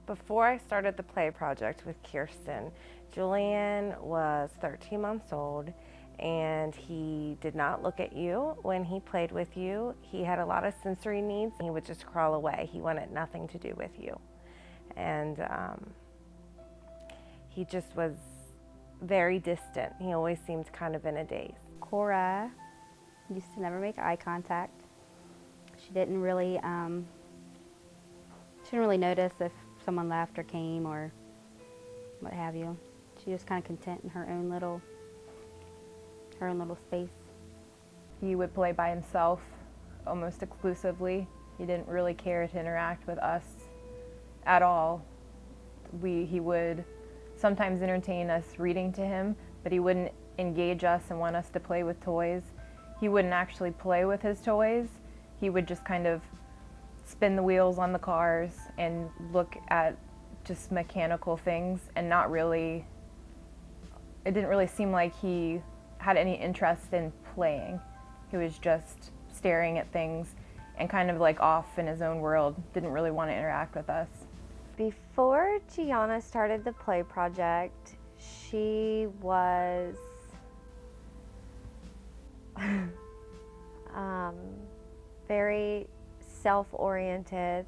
Before I started the play project with Kirsten, Julian was 13 months old and he did not look at you when he played with you. He had a lot of sensory needs. He would just crawl away. He wanted nothing to do with you. And he just was very distant. He always seemed kind of in a daze. Cora used to never make eye contact. She didn't really notice if someone left or came or what have you. She was kind of content in her own little space. He would play by himself almost exclusively. He didn't really care to interact with us at all. He would sometimes entertain us reading to him, but he wouldn't engage us and want us to play with toys. He wouldn't actually play with his toys. He would just kind of spin the wheels on the cars and look at just mechanical things and it didn't really seem like he had any interest in playing. He was just staring at things and kind of like off in his own world, didn't really want to interact with us. Before Gianna started the play project, she was very self-oriented,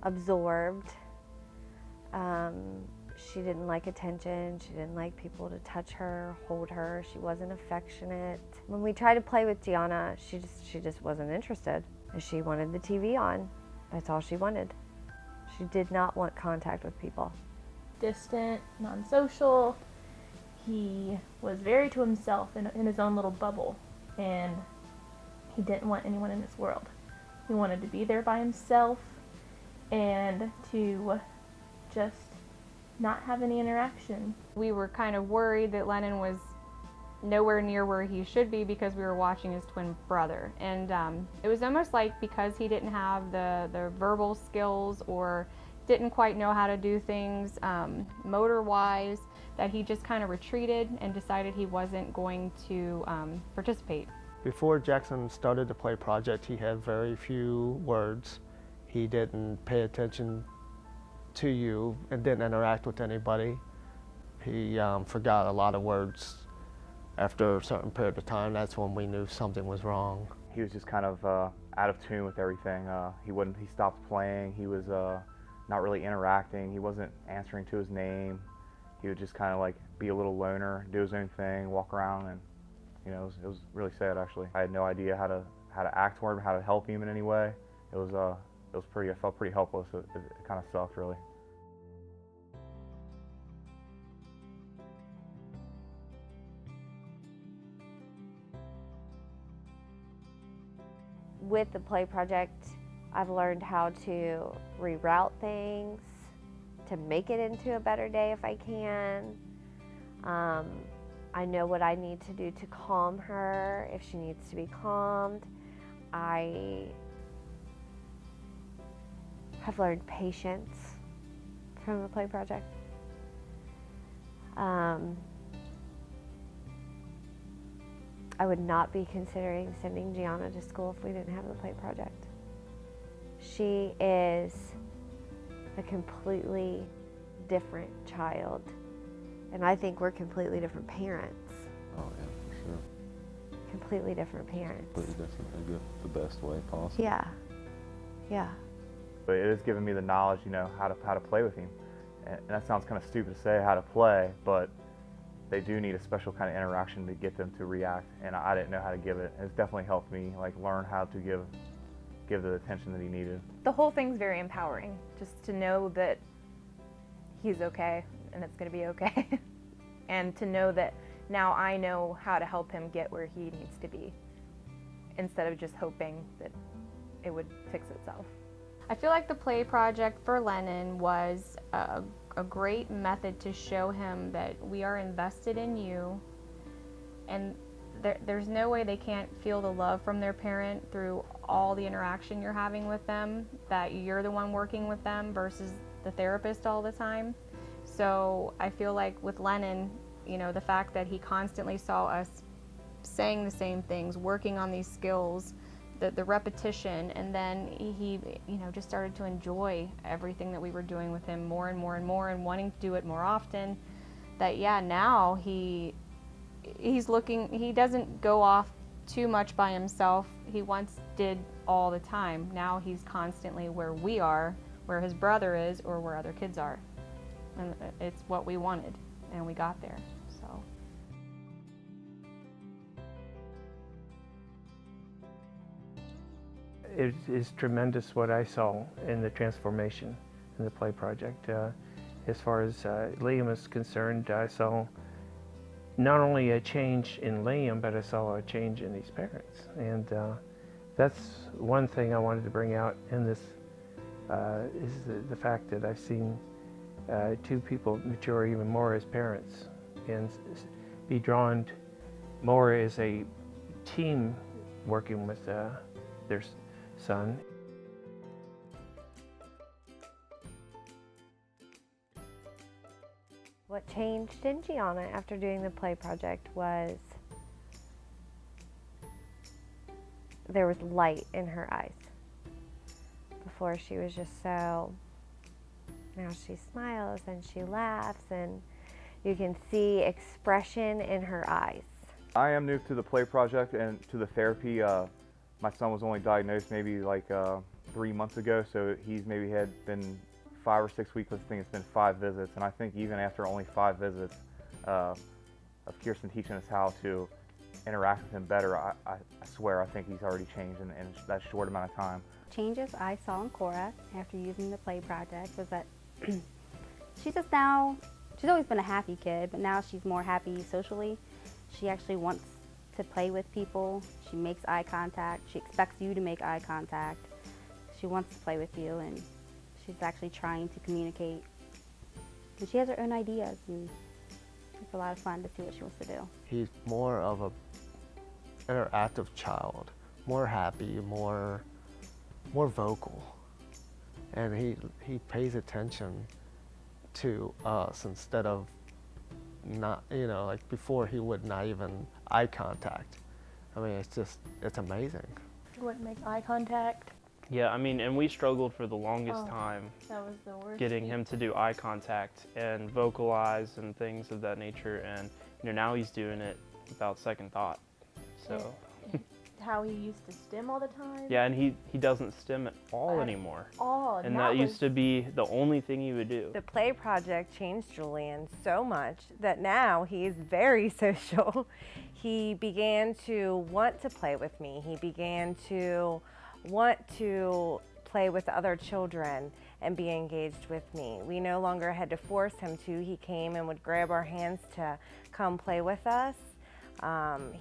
absorbed. She didn't like attention. She didn't like people to touch her, hold her. She wasn't affectionate. When we tried to play with Gianna, she just wasn't interested. She wanted the TV on. That's all she wanted. She did not want contact with people. Distant, non-social. He was very to himself in his own little bubble, and he didn't want anyone in his world. He wanted to be there by himself and to just not have any interaction. We were kind of worried that Lennon was nowhere near where he should be because we were watching his twin brother. And it was almost like because he didn't have the verbal skills or didn't quite know how to do things motor-wise, that he just kind of retreated and decided he wasn't going to participate. Before Jackson started the play project, he had very few words. He didn't pay attention to you and didn't interact with anybody. He forgot a lot of words. After a certain period of time, that's when we knew something was wrong. He was just kind of out of tune with everything. He stopped playing. He was not really interacting. He wasn't answering to his name. He would just kind of like be a little loner, do his own thing, walk around, and it was really sad actually. I had no idea how to act toward him, how to help him in any way. I felt pretty helpless. It kind of sucked really. With the play project, I've learned how to reroute things, to make it into a better day if I can. I know what I need to do to calm her if she needs to be calmed. I have learned patience from the play project. I would not be considering sending Gianna to school if we didn't have the play project. She is a completely different child, and I think we're completely different parents. Oh yeah, for sure. Completely different parents. Pretty different in the best way possible. Yeah, yeah. But it has given me the knowledge, how to play with him. And that sounds kind of stupid to say, how to play, but they do need a special kind of interaction to get them to react, and I didn't know how to give it. It's definitely helped me learn how to give the attention that he needed. The whole thing's very empowering, just to know that he's okay and it's going to be okay. And to know that now I know how to help him get where he needs to be, instead of just hoping that it would fix itself. I feel like the play project for Lennon was a great method to show him that we are invested in you, and there's no way they can't feel the love from their parent through all the interaction you're having with them, that you're the one working with them versus the therapist all the time. So I feel like with Lennon, the fact that he constantly saw us saying the same things, working on these skills the repetition, and then he, you know, just started to enjoy everything that we were doing with him more and more and more, and wanting to do it more often. That yeah, now he's looking. He doesn't go off too much by himself. He once did all the time. Now he's constantly where we are, where his brother is, or where other kids are, and it's what we wanted, and we got there. So. It is tremendous what I saw in the transformation in the play project. As far as Liam is concerned, I saw not only a change in Liam, but I saw a change in these parents. And that's one thing I wanted to bring out in this, is the fact that I've seen two people mature even more as parents and be drawn more as a team working with their son. What changed in Gianna after doing the play project was there was light in her eyes. Before she was just so, now she smiles and she laughs and you can see expression in her eyes. I am new to the play project and to the therapy. My son was only diagnosed maybe like 3 months ago, so he's maybe had been 5 or 6 weeks. I think it's been 5 visits, and I think even after only 5 visits of Kirsten teaching us how to interact with him better, I swear I think he's already changed in that short amount of time. Changes I saw in Cora after using the play project was that she's just now, she's always been a happy kid, but now she's more happy socially. She actually wants to play with people. She makes eye contact. She expects you to make eye contact. She wants to play with you, and she's actually trying to communicate. And she has her own ideas, and it's a lot of fun to see what she wants to do. He's more of a interactive child, more happy, more vocal, and he pays attention to us instead of not, you know, like before he would not even eye contact. I mean, it's amazing. You wouldn't make eye contact. Yeah, I mean, and we struggled for the longest time That was the worst. getting him to do eye contact and vocalize and things of that nature, and you know, now he's doing it without second thought. So How he used to stim all the time. yeah, and he doesn't stim at all anymore. And that used to be the only thing he would do. The play project changed Julian so much that now he's very social. He began to want to play with me. He began to want to play with other children and be engaged with me. We no longer had to force him to. He came and would grab our hands to come play with us.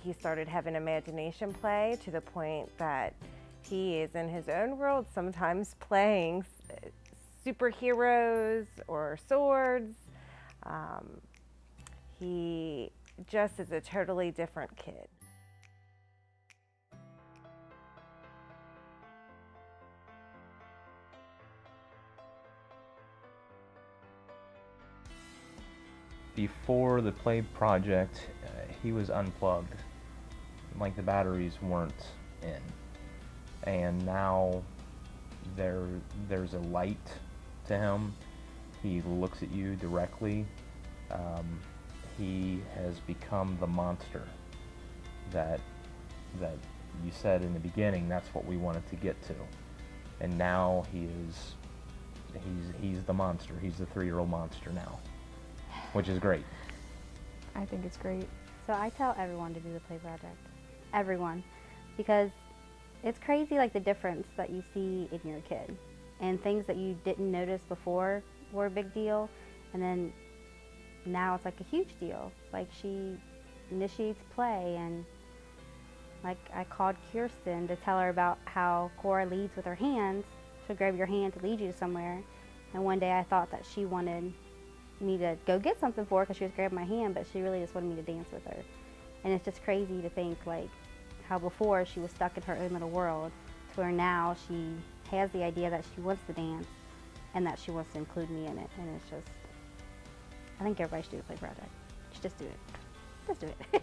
He started having imagination play to the point that he is in his own world, sometimes playing superheroes or swords. He just is a totally different kid. Before the play project, he was unplugged, like the batteries weren't in. And now there's a light to him. He looks at you directly. He has become the monster that you said in the beginning. That's what we wanted to get to. And now he's the monster. He's the 3-year-old monster now, which is great. I think it's great. So I tell everyone to do the play project. Everyone. Because it's crazy, like the difference that you see in your kid. And things that you didn't notice before were a big deal. And then now it's like a huge deal. Like she initiates play, and like I called Kirsten to tell her about how Cora leads with her hands. She'll grab your hand to lead you somewhere. And one day I thought that she wanted me to go get something for her because she was grabbing my hand, but she really just wanted me to dance with her. And it's just crazy to think like how before she was stuck in her own little world to where now she has the idea that she wants to dance and that she wants to include me in it. And it's just, I think everybody should do the play project. Just do it. Just do it.